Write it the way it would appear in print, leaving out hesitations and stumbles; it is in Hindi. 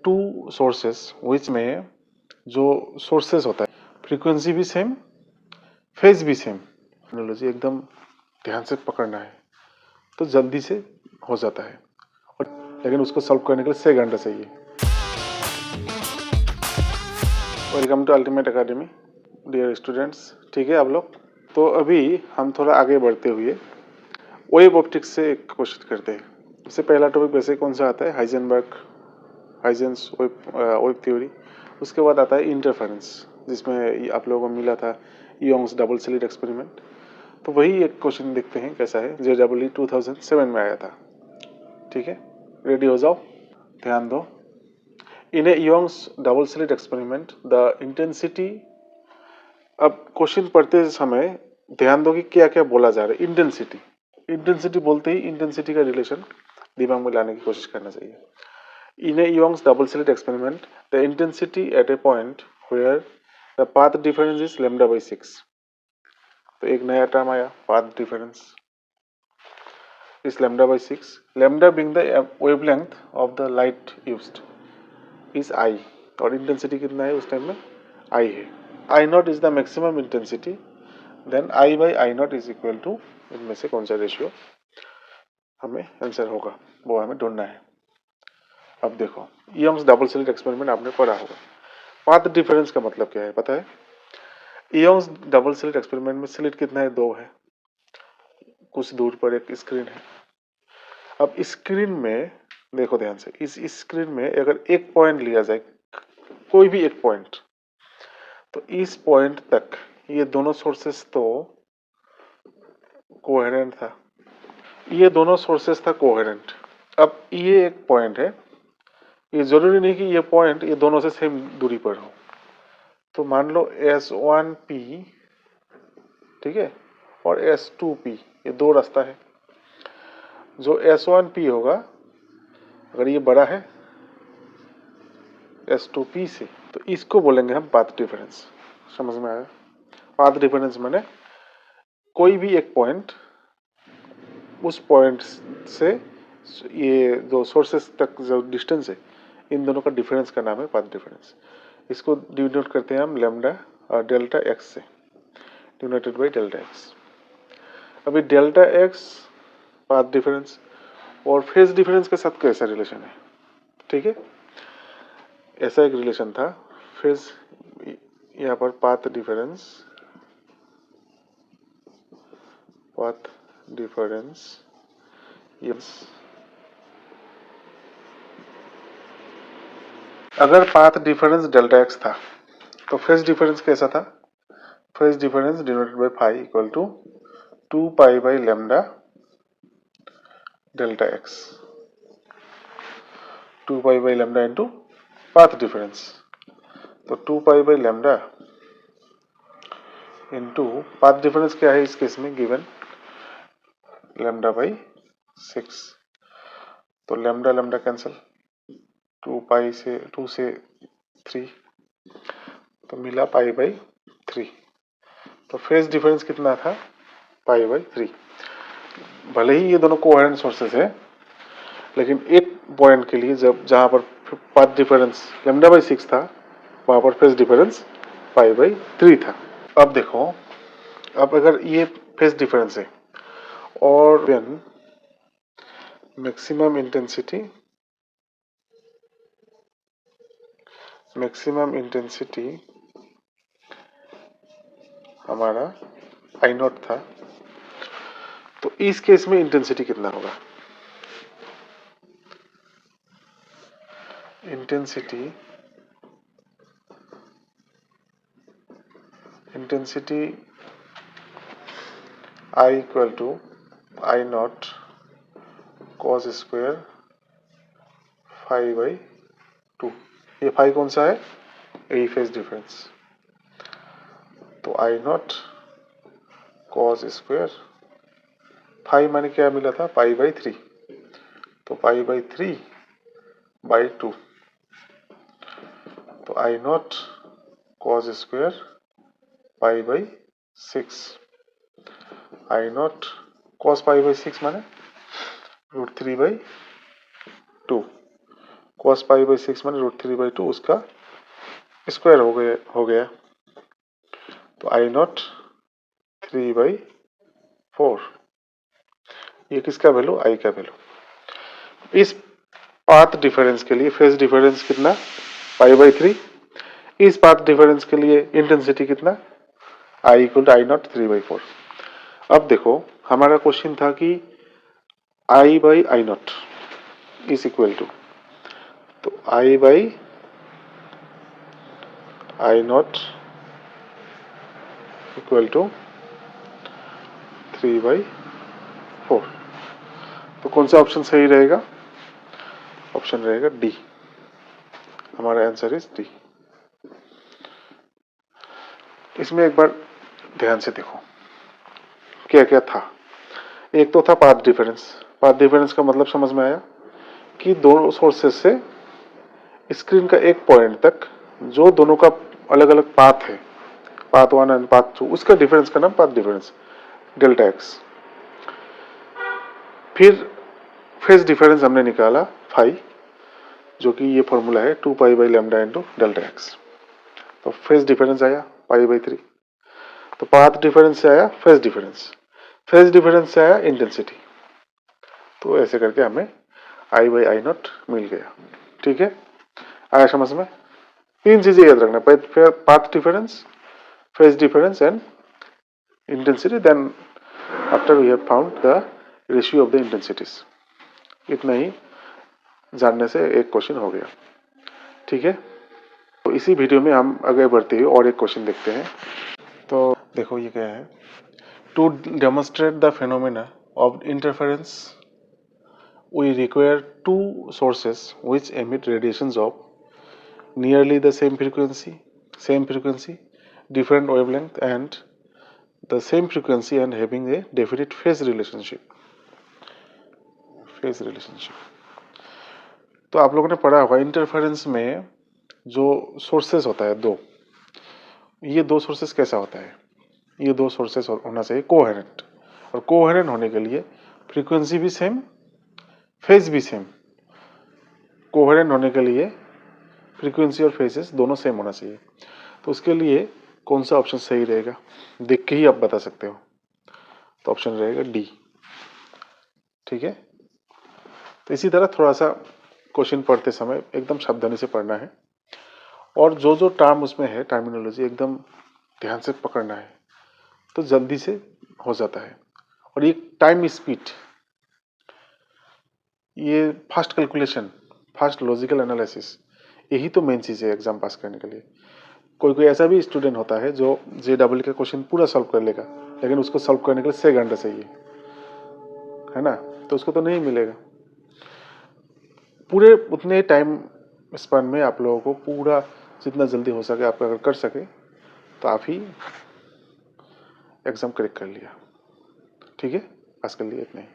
टू सोर्सेस विच में जो सोर्सेस होता है फ्रीक्वेंसी भी सेम, फेज भी सेम। एनालॉजी एकदम ध्यान से पकड़ना है तो जल्दी से हो जाता है, लेकिन उसको सॉल्व करने के लिए 6 घंटा चाहिए। Welcome to Ultimate Academy dear students. ठीक है आप लोग, तो अभी हम थोड़ा आगे बढ़ते हुए वेव ऑप्टिक्स से एक क्वेश्चन करते हैं। इससे पहला टॉपिक वैसे कौन सा आता है, हाइजेंस वेव थ्योरी। उसके बाद आता है इंटरफेरेंस, जिसमें आप लोगों को मिला था योंग्स डबल स्लिट एक्सपेरिमेंट। तो वही एक क्वेश्चन देखते हैं कैसा है, JEE 2007 में आया था। ठीक है, रेडी हो जाओ, ध्यान दो। In a Young's double slit experiment the intensity, अब क्वेश्चन पढ़ते समय ध्यान दो कि क्या क्या बोला जा रहा है। इंटेंसिटी बोलते ही इंटेंसिटी का रिलेशन दिमाग में लाने की कोशिश करना चाहिए। In a Young's double slit experiment the intensity at a point where the path difference is λ/6। तो एक नया टर्म आया, path difference is λ/6, lambda being the wavelength of the light used is I, और इंटेंसिटी कितना है उस टाइम में, आई है। I not is the maximum intensity, then I by I not is equal to, इनमें से कौन सा रेशियो हमें आंसर होगा वो हमें ढूंढना है। अब देखो, योंग्स डबल स्लिट एक्सपेरिमेंट आपने पढ़ा होगा। पाथ डिफरेंस का मतलब क्या है पता है? योंग्स डबल स्लिट एक्सपेरिमेंट में स्लिट कितना है, 2 है, कुछ दूर पर एक स्क्रीन है। अब स्क्रीन में देखो ध्यान से, इस स्क्रीन में अगर एक पॉइंट लिया जाए, कोई भी एक पॉइंट, तो इस पॉइंट तक ये दोनों सोर्सेस तो कोहेरेंट था, ये दोनों सोर्सेस था कोहेरेंट। अब ये एक पॉइंट है, ये जरूरी नहीं कि ये पॉइंट ये दोनों से सेम दूरी पर हो। तो मान लो S1P, ठीक है, और S2P, ये 2 रास्ता है। जो S1P होगा, अगर ये बड़ा है S2P से, तो इसको बोलेंगे हम पाथ डिफरेंस। समझ में आया? पाथ डिफरेंस माने कोई भी एक पॉइंट, उस पॉइंट से ये जो सोर्सेस तक जो डिस्टेंस है, इन दोनों का डिफरेंस का नाम है पाथ डिफरेंस। इसको डिनोट करते हैं हम लैम्डा और डेल्टा एक्स से, डिनोटेड बाई डेल्टा एक्स। अभी डेल्टा एक्स पाथ डिफरेंस और फेज डिफरेंस के साथ कैसा रिलेशन है? ठीक है, ऐसा एक रिलेशन था। फेज, यहाँ पर पाथ डिफरेंस यस, अगर पाथ डिफरेंस डेल्टा एक्स था तो फेज डिफरेंस कैसा था? Phase difference denoted by phi equal to 2 pi by lambda delta X, 2 pi by lambda into path difference. तो 2 pi by lambda into path difference क्या है इस केस में, गिवन λ/6। तो लैम्डा लैम्डा कैंसिल, 2 से 3, तो मिला π/3। तो फेज डिफरेंस कितना था, π/3। भले ही ये दोनों कोहेरेंट सोर्सेस है, लेकिन एक पॉइंट के लिए जब जहां पर पाथ डिफरेंस λ/6 था, वहां पर फेज डिफरेंस π/3 था। अब देखो, अब अगर ये फेज डिफरेंस है और देन मैक्सिमम इंटेंसिटी हमारा I0 था, तो इस केस में इंटेंसिटी कितना होगा? Intensity I equal to I0 cos square φ/2। ये फाई कौन सा है? यही फेज डिफरेंस। तो I0 cos स्क्वायर फाई माने क्या मिला था, π/3, तो π/3/2। तो I0 cos square π/6, I0 cos π/6 माने √3/2, cos पाई बाई 6 माने √3/2 उसका स्क्वायर हो गया। तो आई नॉट 3/4, ये किसका वैल्यू, आई का वैल्यू। इस पाथ डिफरेंस के लिए फेज डिफरेंस कितना, π/3। इस पाथ डिफरेंस के लिए इंटेंसिटी कितना, I = I नॉट 3/4। अब देखो हमारा क्वेश्चन था कि I/I not is equal to, तो I/I नॉट इक्वल टू 3/4। तो कौन सा ऑप्शन सही रहेगा, ऑप्शन रहेगा डी। हमारा आंसर इज डी। इसमें एक बार ध्यान से देखो क्या क्या था। एक तो था पाथ डिफरेंस। पाथ डिफरेंस का मतलब समझ में आया कि दोनों सोर्सेस से स्क्रीन का एक पॉइंट तक जो दोनों का अलग अलग पाथ है, पाथ 1 एंड पाथ 2, उसका डिफरेंस का नाम पाथ डिफरेंस, डेल्टा एक्स। फिर फेज डिफरेंस हमने निकाला फाई, जो कि ये फॉर्मूला है 2π/λ इंटू डेल्टा एक्स। तो फेज डिफरेंस आया π/3। तो पाथ डिफरेंस से आया फेज डिफरेंस, फेज डिफरेंस से आया इंटेंसिटी। तो ऐसे करके हमें I/I नॉट मिल गया। ठीक है, आया समझ में। तीन चीजें याद रखना, path difference, phase difference and intensity. Then after we have found the ratio of the intensities. इतना ही जानने से एक क्वेश्चन हो गया। ठीक है, तो इसी वीडियो में हम आगे बढ़ते हुए और एक क्वेश्चन देखते हैं। तो देखो ये क्या है, to demonstrate the phenomena of interference we require two sources which emit radiations of nearly the same frequency, different wavelength and the same frequency and having a definite phase relationship। तो आप लोगों ने पढ़ा होगा इंटरफेरेंस में जो सोर्सेस होता है दो, ये दो सोर्सेस कैसा होता है, ये दो सोर्सेस होना चाहिए कोहेरेंट, और कोहेरेंट होने के लिए फ्रीक्वेंसी भी सेम, फेज भी सेम। कोहेरेंट होने के लिए फ्रीक्वेंसी और फेजेस दोनों सेम होना चाहिए। तो उसके लिए कौन सा ऑप्शन सही रहेगा, देख के ही आप बता सकते हो। तो ऑप्शन रहेगा डी। ठीक है, तो इसी तरह थोड़ा सा क्वेश्चन पढ़ते समय एकदम सावधानी से पढ़ना है, और जो जो टर्म उसमें है टर्मिनोलॉजी एकदम ध्यान से पकड़ना है, तो जल्दी से हो जाता है। और ये टाइम स्पीड, ये fast calculation, fast logical analysis, यही तो मेन चीज़ है एग्जाम पास करने के लिए। कोई कोई ऐसा भी स्टूडेंट होता है जो JEE का क्वेश्चन पूरा सॉल्व कर लेगा, लेकिन उसको सॉल्व करने के लिए 6 घंटे चाहिए, है ना, तो उसको तो नहीं मिलेगा। पूरे उतने टाइम स्पैन में आप लोगों को पूरा जितना जल्दी हो सके आप अगर कर सके तो आप ही एग्जाम क्रैक कर लिया। ठीक है, आज के लिए इतना ही।